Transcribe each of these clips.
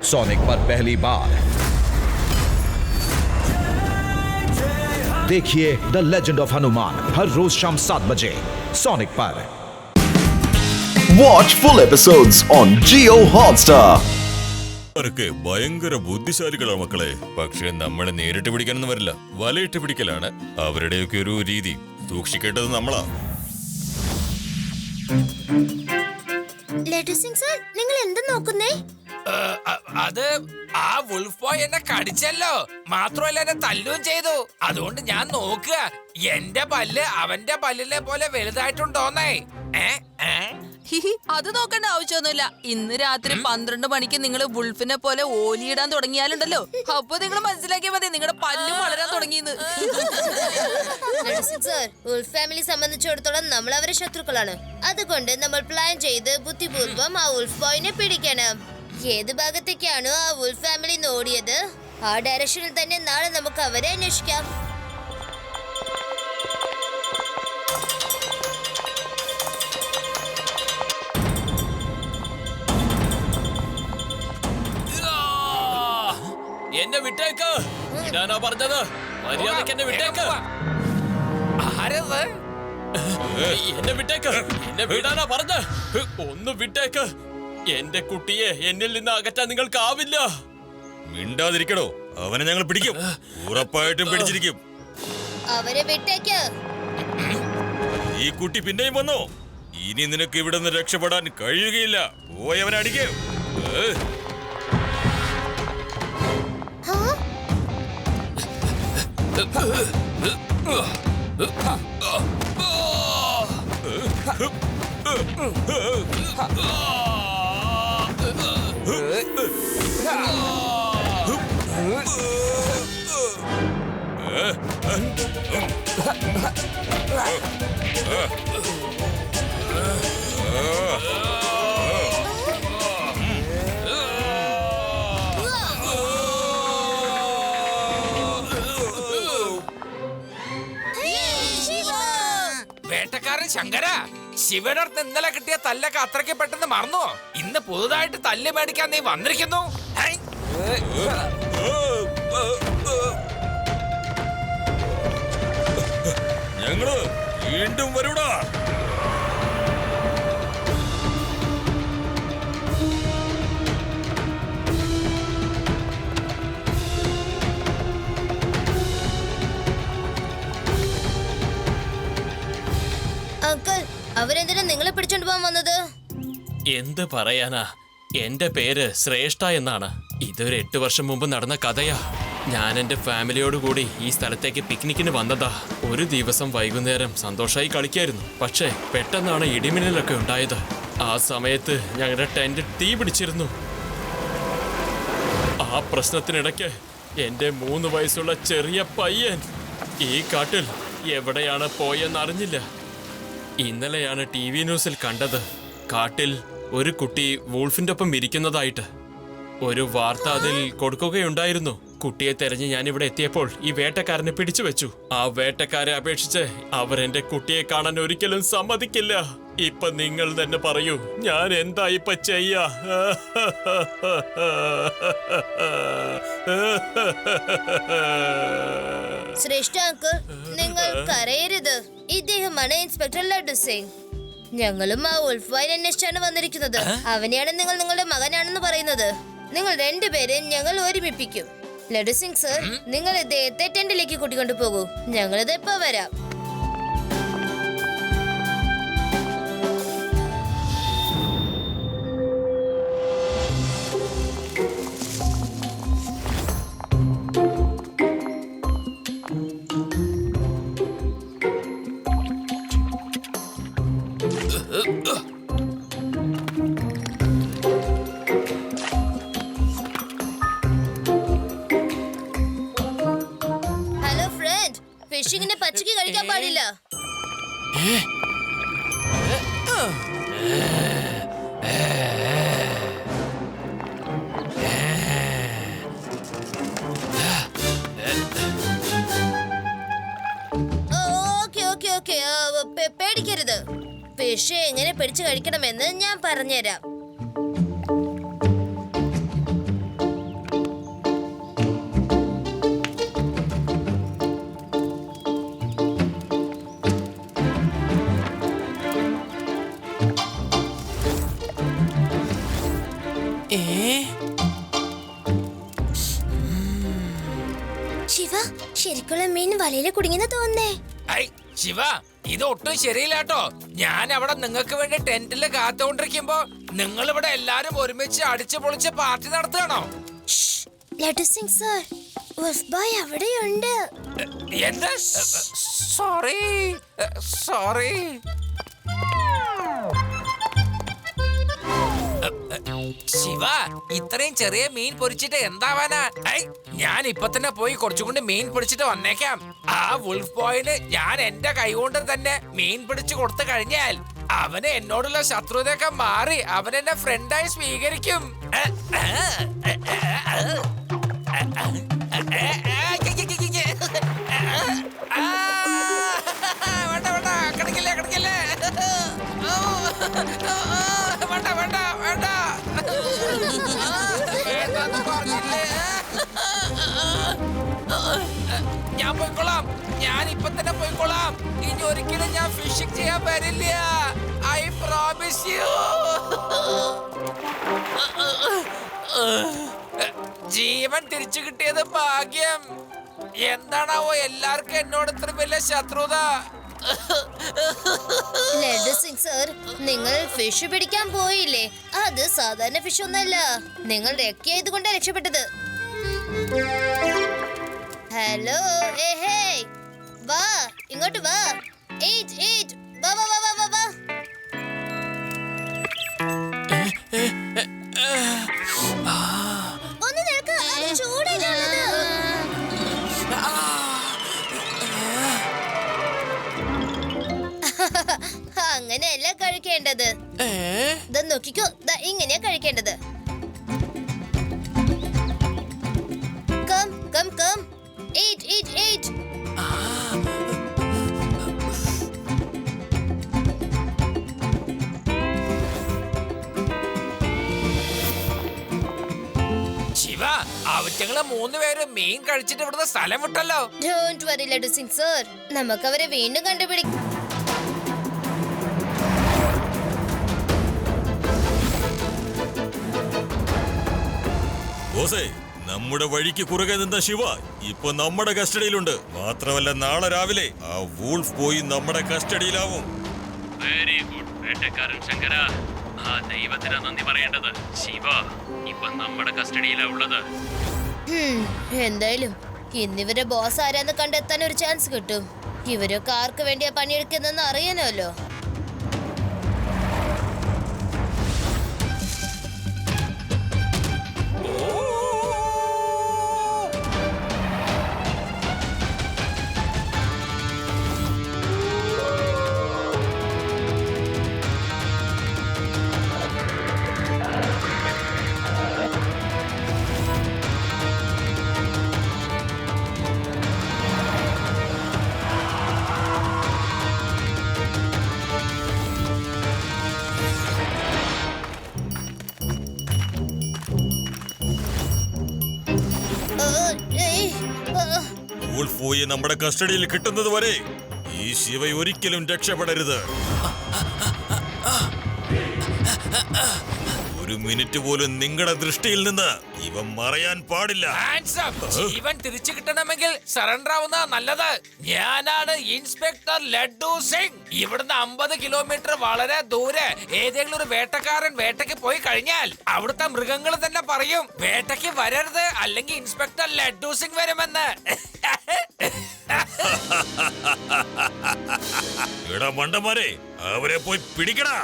Sonic पर पहली बार देखिए द लेजेंड ऑफ हनुमान हर रोज शाम 7 बजे सोनिक पर। Watch full episodes on Jio Hotstar. അവർക്ക് ഭയങ്കര ബുദ്ധിശാലികളാണ് മക്കളെ. പക്ഷെ നമ്മളെ നേരിട്ട് പിടിക്കാനൊന്നും വരില്ല, വലയിട്ട് പിടിക്കലാണ് അവരുടെയൊക്കെ ഒരു രീതി. സൂക്ഷിക്കേണ്ടത് നമ്മളാ. നിങ്ങൾ എന്ത് നോക്കുന്നേ? അത് ആ വുൾഫ് ബോയ് എന്നെ കടിച്ചല്ലോ, മാത്രമല്ല എന്നെ തല്ലുകയും ചെയ്തു. അതുകൊണ്ട് ഞാൻ നോക്കുക എന്റെ പല്ല് അവന്റെ പല്ലിനെ പോലെ വലുതായിട്ടുണ്ടോന്നേ. അത് നോക്കേണ്ട ആവശ്യമൊന്നുമില്ല. ഇന്ന് രാത്രി 12 മണിക്ക് നിങ്ങൾ വുൾഫിനെ പോലെ ഓലിയിടാൻ തുടങ്ങിയാലുണ്ടല്ലോ, അപ്പൊ നിങ്ങൾ മനസ്സിലാക്കിയാൽ മതി നിങ്ങളുടെ പല്ലും വളരാൻ തുടങ്ങിയെന്ന്. വുൾഫ് ഫാമിലി സംബന്ധിച്ചിടത്തോളം നമ്മൾ അവരെ ശത്രുക്കളാണ്. അതുകൊണ്ട് നമ്മൾ പ്ലാൻ ചെയ്ത് ബുദ്ധിപൂർവ്വം ആ വുൾഫ് ബോയിനെ പിടിക്കണം. ഏത് ഭാഗത്തേക്കാണോ ആ വുൾഫ് ഫാമിലി ഓടിയത് ആ ഡയറക്ഷനിൽ തന്നെ നാളെ നമുക്ക് അവരെ അന്വേഷിക്കാം. എന്നെ വിട്ടേക്ക്, ഇടാനാ പറഞ്ഞത്. മര്യാദക്ക് എന്നെ വിട്ടേക്ക്. ആരത്? എന്നെ വിട്ടേക്ക്, എന്നെ വിടാനാ പറഞ്ഞ. ഒന്ന് വിട്ടേക്ക്. എന്റെ കുട്ടിയെ എന്നിൽ നിന്ന് അകറ്റാൻ നിങ്ങൾക്കാവില്ല. മിണ്ടാതിരിക്കണോ, അവനെ ഞങ്ങൾ പിടിക്കും, ഉറപ്പായിട്ടും പിടിച്ചിരിക്കും. അവരെ വിട്ടേക്ക്. ഈ കുട്ടി പിന്നെയും വന്നോ? ഇനി നിനക്ക് ഇവിടെ നിന്ന് രക്ഷപ്പെടാൻ കഴിയുകയില്ല. പോയി അവനെ അടിക്കും. വേട്ടക്കാരൻ ശങ്കര, ശിവനടുത്ത് ഇന്നലെ കിട്ടിയ തല്ലൊക്കെ അത്രയ്ക്ക് പെട്ടെന്ന് മറന്നോ? ഇന്ന് പുതുതായിട്ട് തല്ല് മേടിക്കാൻ നീ വന്നിരിക്കുന്നു. ഞങ്ങള് വീണ്ടും വരൂടാ. അങ്കിൾ, അവരെന്തിനാ നിങ്ങളെ പിടിച്ചോണ്ട് പോകാൻ വന്നത്? എന്ത് പറയാനാ, എന്റെ പേര് ശ്രേഷ്ഠ എന്നാണ്. ഇതൊരു 8 വർഷം മുമ്പ് നടന്ന കഥയാ. ഞാൻ എന്റെ ഫാമിലിയോട് കൂടി ഈ സ്ഥലത്തേക്ക് പിക്നിക്കിന് വന്നതാ. ഒരു ദിവസം വൈകുന്നേരം സന്തോഷമായി കളിക്കായിരുന്നു. പക്ഷേ പെട്ടെന്നാണ് ഇടിമിന്നലൊക്കെ ഉണ്ടായത്. ആ സമയത്ത് ഞങ്ങളുടെ ടെന്റ് തീ പിടിച്ചിരുന്നു. ആ പ്രശ്നത്തിനിടയ്ക്ക് എന്റെ 3 വയസ്സുള്ള ചെറിയ പയ്യൻ ഈ കാട്ടിൽ എവിടെയാണ് പോയെന്നറിഞ്ഞില്ല. ഇന്നലെയാണ് TV ന്യൂസിൽ കണ്ടത്. കാട്ടിൽ ഒരു കുട്ടി വൂൾഫിന്റെ ഒപ്പം ഇരിക്കുന്നതായിട്ട് ഒരു വാർത്ത അതിൽ കൊടുക്കുകയുണ്ടായിരുന്നു. കുട്ടിയെ തെരഞ്ഞ് ഞാൻ ഇവിടെ എത്തിയപ്പോൾ ഈ വേട്ടക്കാരനെ പിടിച്ചു വെച്ചു. ആ വേട്ടക്കാരെ അപേക്ഷിച്ച് അവർ എന്റെ കുട്ടിയെ കാണാൻ ഒരിക്കലും സമ്മതിക്കില്ല. ഇപ്പൊ നിങ്ങൾ തന്നെ പറയൂ, ഞാൻ എന്താ ഇപ്പൊ ചെയ്യാ? ശ്രേഷ്ഠ അങ്കിൾ, നിങ്ങൾ കരയരുത്. ഇദ്ദേഹമാണ് ഇൻസ്പെക്ടർ ലഡു സിംഗ്. ഞങ്ങളും ആ വുൾഫ് ബോയിനെ അന്വേഷിച്ചാണ് വന്നിരിക്കുന്നത്. അവനെയാണ് നിങ്ങൾ നിങ്ങളുടെ മകനാണെന്ന് പറയുന്നത്. നിങ്ങൾ രണ്ടുപേരെ ഞങ്ങൾ ഒരുമിപ്പിക്കും. ലഡു സിംഗ് സർ, നിങ്ങൾ ഇദ്ദേഹത്തെ ടെന്റിലേക്ക് കൂട്ടിക്കൊണ്ടു പോകൂ. ഞങ്ങളിത് ഇപ്പൊ വരാം. ഹലോ ഫ്രണ്ട്, ഫിഷിങ്ങിനെ പച്ചക്ക് കഴിക്കാൻ പാടില്ല. പേടിക്കരുത്. ഫിഷ് എങ്ങനെ പിടിച്ചു കഴിക്കണമെന്ന് ഞാൻ പറഞ്ഞുതരാം. ശിവ, ശരിക്കുള്ള മീൻ വലയില് കുടുങ്ങിന്ന് തോന്നേ. ഐ ശിവ, ഇത് ഒട്ടും ശരിയില്ലാട്ടോ. ഞാൻ അവിടെ നിങ്ങൾക്ക് വേണ്ടി ടെന്റില് കാത്തുകൊണ്ടിരിക്കുമ്പോ നിങ്ങൾ ഇവിടെ എല്ലാരും ഒരുമിച്ച് അടിച്ചു പൊളിച്ച് പാർട്ടി നടത്തുകയാണോ? Laddu Singh sir, wolf boy അവിടെയുണ്ട്. എന്ത്? Sorry sorry. ശിവ, ഇത്രയും ചെറിയ മീൻ പൊരിച്ചിട്ട് എന്താവാനാ? ഞാൻ ഇപ്പൊ തന്നെ പോയി കുറച്ചുകൊണ്ട് മീൻ പിടിച്ചിട്ട് വന്നേക്കാം. ആ വുൾഫ് ബോയിന് ഞാൻ എന്റെ കൈകൊണ്ട് തന്നെ മീൻ പിടിച്ചു കൊടുത്തു കഴിഞ്ഞാൽ അവന് എന്നോടുള്ള ശത്രുതയൊക്കെ മാറി അവൻ എന്നെ ഫ്രണ്ടായി സ്വീകരിക്കും. വേണ്ട വേണ്ട, കിടക്കില്ലേ കിടക്കില്ലേ, വേണ്ട വേണ്ട വേണ്ട, വേണ്ടെന്ന് പറഞ്ഞില്ലേ. ഞാൻ പോയിക്കോളാം, ഞാൻ ഇപ്പൊ തന്നെ പോയിക്കോളാം. ഇനി ഒരിക്കലും ഞാൻ ഫിഷിംഗ് ചെയ്യാൻ വരില്ല. I promise U. ജീവൻ തിരിച്ചു കിട്ടിയത് ഭാഗ്യം. എന്താണാവോ എല്ലാവർക്കും എന്നോട് ഇത്ര വലിയ ശത്രുത? ലഡു സിംഗ് സർ, നിങ്ങൾ ഫിഷ് പിടിക്കാൻ പോയില്ലേ? അത് സാധാരണ ഫിഷ് ഒന്നല്ല. നിങ്ങൾ രക്ഷയായതുകൊണ്ടാണ് രക്ഷപ്പെട്ടത്. ഹലോ, വാ ഇങ്ങോട്ട് വാ. വാ വാ വാ വാ വാ. ഒന്ന് നിൽക്ക്, അത് ചൂടായിട്ടുള്ളത്. അങ്ങനെയല്ല കഴിക്കേണ്ടത്. നോക്കിക്കോ, ഇങ്ങനെയാ കഴിക്കേണ്ടത്. Come come come, eat. Shiva, അവറ്റങ്ങളെ 3 പേരും മീൻ കഴിച്ചിട്ട് ഇവിടുന്ന് സ്ഥലം വിട്ടല്ലോ. Don't worry Laddu Singh sir, നമുക്ക് അവരെ വീണ്ടും കണ്ടുപിടിക്കാം. നമ്മുടെ വഴിക്ക് കുറുകെ നിന്ന ശിവ ഇപ്പൊ നമ്മുടെ കസ്റ്റഡിയിലുണ്ട്. മാത്രമല്ല നാളെ രാവിലെ ആ വൂൾഫ് പോയി നമ്മുടെ കസ്റ്റഡിയിലാവും. വെരി ഗുഡ് വേട്ടക്കാരൻ ശങ്കര. ആ ദൈവത്തിന് നന്ദി പറയേണ്ടത്. ശിവ ഇപ്പൊ നമ്മുടെ കസ്റ്റഡിയിലാ ഉള്ളത്. എന്തായാലും ഇന്നിവരെ ബോസ് ആരാന്ന് കണ്ടെത്താൻ ഒരു ചാൻസ് കിട്ടും. ഇവരൊക്കെ ആർക്ക് വേണ്ടിയാ പണിയെടുക്കുന്നെന്ന് അറിയാനല്ലോ. വൂൾഫ് പോയി നമ്മുടെ കസ്റ്റഡിയിൽ കിട്ടുന്നത് വരെ ഈ ശിവ ഒരിക്കലും രക്ഷപ്പെടരുത്. ഒരു മിനിറ്റ് പോലും നിങ്ങളുടെ ദൃഷ്ടിയിൽ നിന്ന് ഇവ മറയാൻ പാടില്ല. ജീവൻ തിരിച്ചു കിട്ടണമെങ്കിൽ സറണ്ടർ ആവുന്ന നല്ലത്. ഞാനാണ് ഇൻസ്പെക്ടർ ലഡു സിംഗ്. ഇവിടുന്ന് 50 കിലോമീറ്റർ വളരെ ദൂരെ ഏതെങ്കിലും ഒരു വേട്ടക്കാരൻ വേട്ടയ്ക്ക് പോയി കഴിഞ്ഞാൽ അവിടുത്തെ മൃഗങ്ങൾ തന്നെ പറയും വേട്ടയ്ക്ക് വരരുത്, അല്ലെങ്കിൽ ഇൻസ്പെക്ടർ ലഡു സിംഗ് വരുമെന്ന്. എടാ മണ്ടന്മാരെ, അവരെ പോയി പിടിക്കടാ.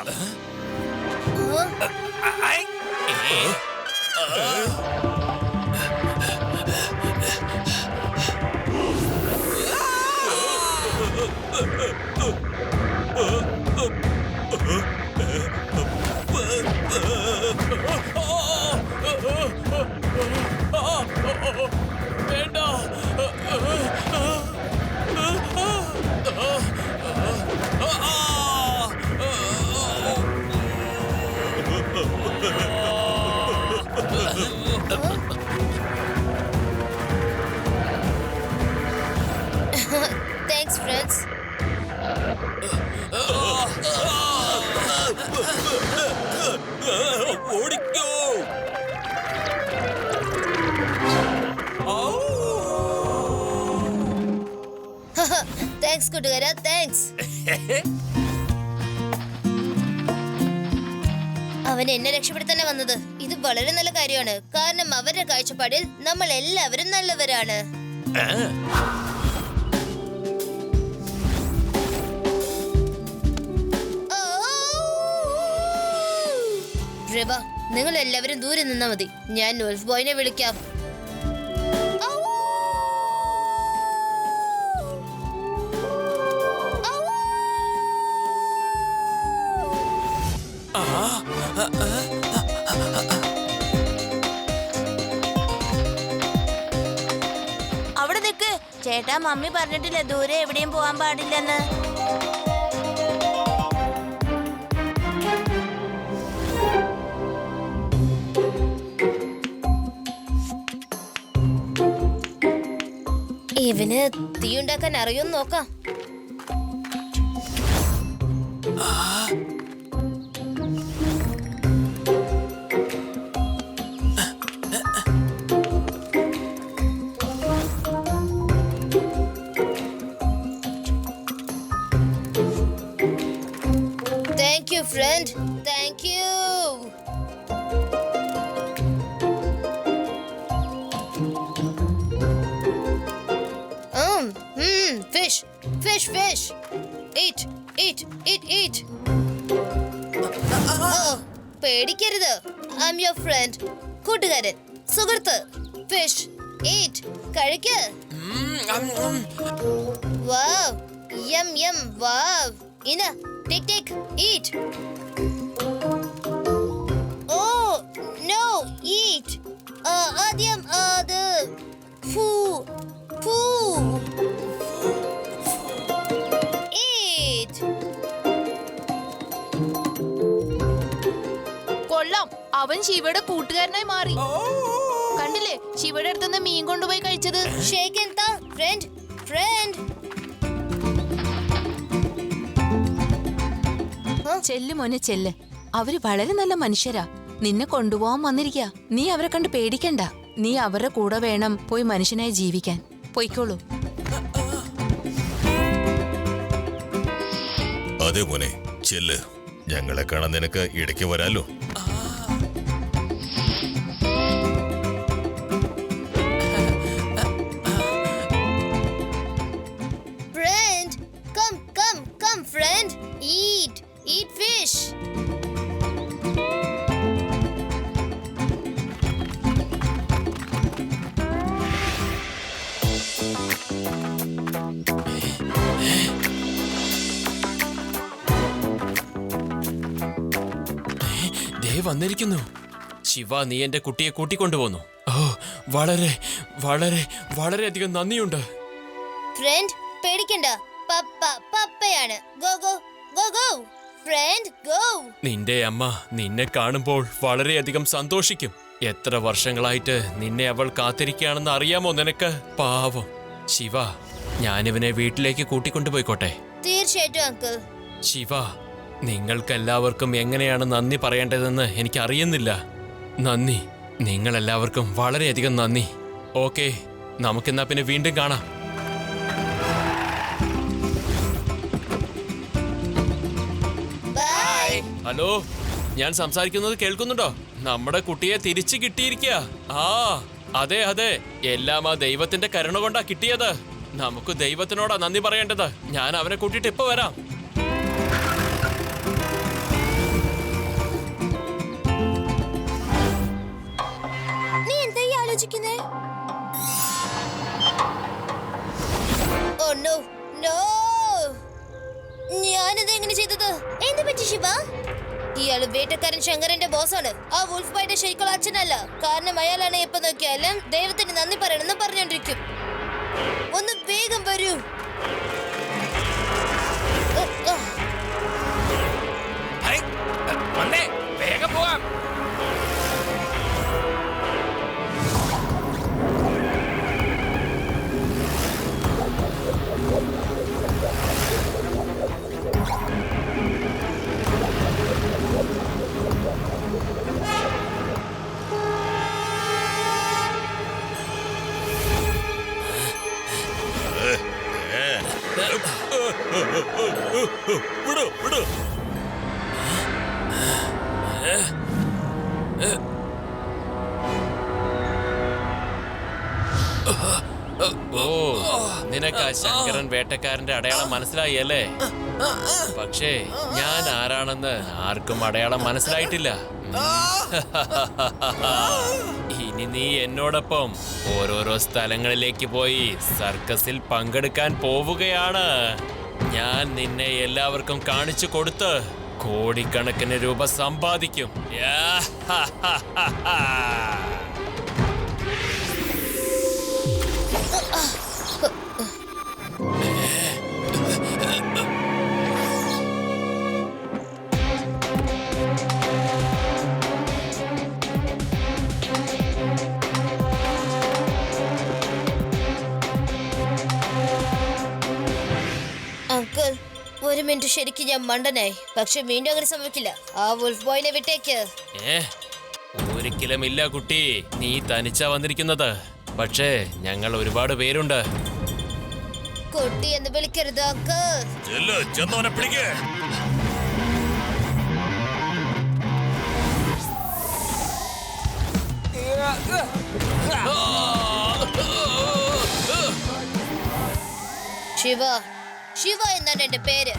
Thanks, friends. ഓടിക്കോ. താങ്ക്സ് കൂട്ടുകാരാ, താങ്ക്സ്. അവൻ എന്നെ രക്ഷപ്പെടുത്താനാ വന്നത്. ഇത് വളരെ നല്ല കാര്യമാണ്, കാരണം അവരുടെ കാഴ്ചപ്പാടിൽ നമ്മൾ എല്ലാവരും നല്ലവരാണ്. രവ, നിങ്ങൾ എല്ലാവരും ദൂരെ നിന്നാ മതി. ഞാൻ വോൾഫ് ബോയിനെ വിളിക്കാം. അവിടെ നിക്ക് ചേട്ടാ, മമ്മി പറഞ്ഞിട്ടില്ലേ ദൂരെ എവിടെയും പോവാൻ പാടില്ലെന്ന്. ഇവന് തീ ഉണ്ടാക്കാൻ അറിയുമെന്ന് നോക്കാം. Thank you front, thank you. Fish, fish, fish. Eat, eat, eat, eat. പേടിക്കരുത്. I'm your friend. കൂട്ടുകാരൻ, സുഹൃത്ത്. Fish, eat. കഴിക്ക്. Wow, yum, yum, wow. Ina, take, take, eat. Oh, no, eat. ആദ്യം അത് ഫൂ ഫൂ. കൊള്ളാം, അവൻ ശിവയുടെ കൂട്ടുകാരനായി മാറി. കണ്ടില്ലേ, ശിവയുടെ അടുത്തുനിന്ന് മീൻ കൊണ്ടുപോയി കഴിച്ചത്. ഷേക്ക് എന്താ ഫ്രണ്ട്, ഫ്രണ്ട്. ചെല്ല് മോനെ ചെല്ല്, അവര് വളരെ നല്ല മനുഷ്യരാ. നിന്നെ കൊണ്ടുപോകാൻ വന്നിരിക്കാ. നീ അവരെ കണ്ട് പേടിക്കണ്ട. നീ അവരുടെ കൂടെ വേണം പോയി മനുഷ്യനായി ജീവിക്കാൻ. പൊയ്ക്കോളൂ. അതെ മോനെ, ചെല്ല്. ഞങ്ങളെ കാണാൻ നിനക്ക് ഇടയ്ക്ക് വരാലോ. Friend, come, come, come, friend. Eat, eat fish. വന്നിരിക്കുന്നു. ശിവ, നീ എന്റെ കുട്ടിയെ കൂട്ടിക്കൊണ്ടുപോന്നു. ഓ, വളരെ വളരെ വളരെയധികം നന്ദിയുണ്ട്. ഫ്രണ്ട്, പേടിക്കണ്ട. പപ്പയാണ്. Go go go go friend, go. നിന്റെ അമ്മ നിന്നെ കാണുമ്പോൾ വളരെയധികം സന്തോഷിക്കും. എത്ര വർഷങ്ങളായിട്ട് നിന്നെ അവൾ കാത്തിരിക്കുകയാണെന്ന് അറിയാമോ നിനക്ക്? പാവം ശിവ, ഞാനിവനെ വീട്ടിലേക്ക് കൂട്ടിക്കൊണ്ടുപോയിക്കോട്ടെ? തീർച്ചയായിട്ടും അങ്കിൾ. ശിവ, നിങ്ങൾക്കെല്ലാവർക്കും എങ്ങനെയാണ് നന്ദി പറയേണ്ടതെന്ന് എനിക്കറിയുന്നില്ല. നന്ദി, നിങ്ങളെല്ലാവർക്കും വളരെയധികം നന്ദി. ഓക്കെ, നമുക്കെന്നാ പിന്നെ വീണ്ടും കാണാം. ഹലോ, ഞാൻ സംസാരിക്കുന്നത് കേൾക്കുന്നുണ്ടോ? നമ്മുടെ കുട്ടിയെ തിരിച്ചു കിട്ടിയിരിക്കുക. ആ, അതെ അതെ, എല്ലാം ആ ദൈവത്തിന്റെ കരുണ കൊണ്ടാ കിട്ടിയത്. നമുക്ക് ദൈവത്തിനോടാ നന്ദി പറയേണ്ടത്. ഞാൻ അവനെ കൂട്ടിയിട്ട് ഇപ്പൊ വരാം. നീ എന്താ ആലോചിക്കുന്നേ? ഓ നോ നോ, ഞാനെന്താ എങ്ങനെ ചെയ്തത്? എന്ത് പറ്റി ശിവ? ഇയാള് വേട്ടക്കാരൻ ശങ്കരന്റെ ബോസാണ്. ആ വുൾഫ് ബോയുടെ ശരിക്കുള്ള അച്ഛനല്ല. കാരണം അയാളാണ് എപ്പോ നോക്കിയാലും ദൈവത്തിന് നന്ദി പറയണമെന്ന് പറഞ്ഞോണ്ടിരിക്കും. ഒന്ന് വേഗം വരൂ. വേഗം പോവാം. വിടോ വിടോ. ഓ, നിനക്ക് ആ ശങ്കരൻ വേട്ടക്കാരന്റെ അടയാളം മനസ്സിലായി അല്ലേ? പക്ഷേ ഞാൻ ആരാണെന്ന് ആർക്കും അടയാളം മനസ്സിലായിട്ടില്ല. ഇനി നീ എന്നോടൊപ്പം ഓരോരോ സ്ഥലങ്ങളിലേക്ക് പോയി സർക്കസിൽ പങ്കെടുക്കാൻ പോവുകയാണ്. ഞാൻ നിന്നെ എല്ലാവർക്കും കാണിച്ചു കൊടുത്ത് കോടിക്കണക്കിന് രൂപ സമ്പാദിക്കും. അങ്കിൾ, ഒരു മിനിറ്റ്, ശരിക്കും ഞാൻ മണ്ടനായി. പക്ഷെ വീണ്ടും അങ്ങനെ സംഭവിക്കില്ല. ആ വുൾഫ് ബോയിനെ വിട്ടേക്ക്. ഒരിക്കലും ഇല്ല കുട്ടി, നീ തനിച്ചാ വന്നിരിക്കുന്നത്. പക്ഷേ ഞങ്ങൾ ഒരുപാട് പേരുണ്ട്. കുട്ടി എന്ന് വിളിക്കരുത് അങ്കിൾ. ചെന്നവനെ പിടിക്കേ. ശിവ, ശിവ എന്നാണ് എന്റെ പേര്.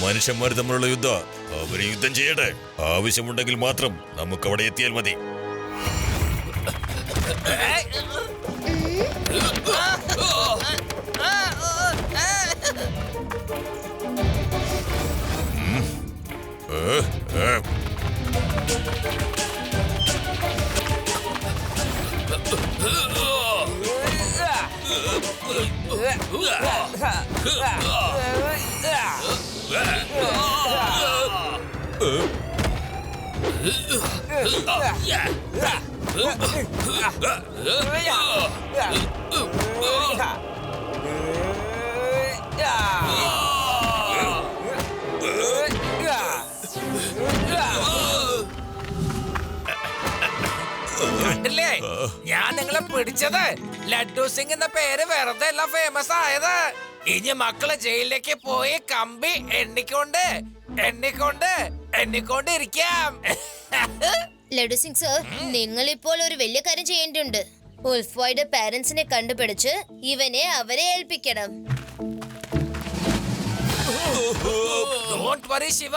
മനുഷ്യന്മാർ തമ്മിലുള്ള യുദ്ധം. അവര് യുദ്ധം ചെയ്യട്ടെ. ആവശ്യമുണ്ടെങ്കിൽ മാത്രം നമുക്ക് അവിടെ എത്തിയാൽ മതി. കണ്ടില്ലേ, ഞാൻ നിങ്ങളെ പിടിച്ചത്. ലഡ്ഡു സിംഗ് എന്ന പേര് വെറുതെ അല്ല ഫേമസ് ആയത്. ഇനി മക്കള് ജയിലിലേക്ക് പോയി കമ്പി എണ്ണിക്കൊണ്ട് എണ്ണിക്കൊണ്ട് എണ്ണിക്കൊണ്ട് ഇരിക്കാം. ലഡു സിംഗ് സർ, നിങ്ങൾ ഇപ്പോൾ ഒരു വലിയ കാര്യം ചെയ്യേണ്ടതുണ്ട്. വുൾഫ് ബോയുടെ പാരന്റ്സിനെ കണ്ടുപിടിച്ച് ഇവനെ അവരെ ഏൽപ്പിക്കണം. ഡോണ്ട് വറി ശിവ,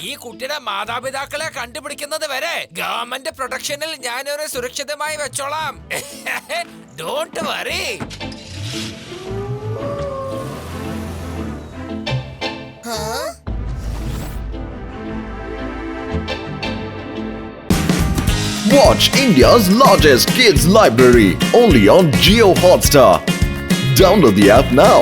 ഈ കുട്ടിയുടെ മാതാപിതാക്കളെ കണ്ടുപിടിക്കുന്നത് വരെ ഗവൺമെന്റ് പ്രൊട്ടക്ഷനിൽ ഞാനൊരു സുരക്ഷിതമായി വെച്ചോളാം. Don't worry. Watch India's largest kids library only on Jio Hotstar. Download the app now.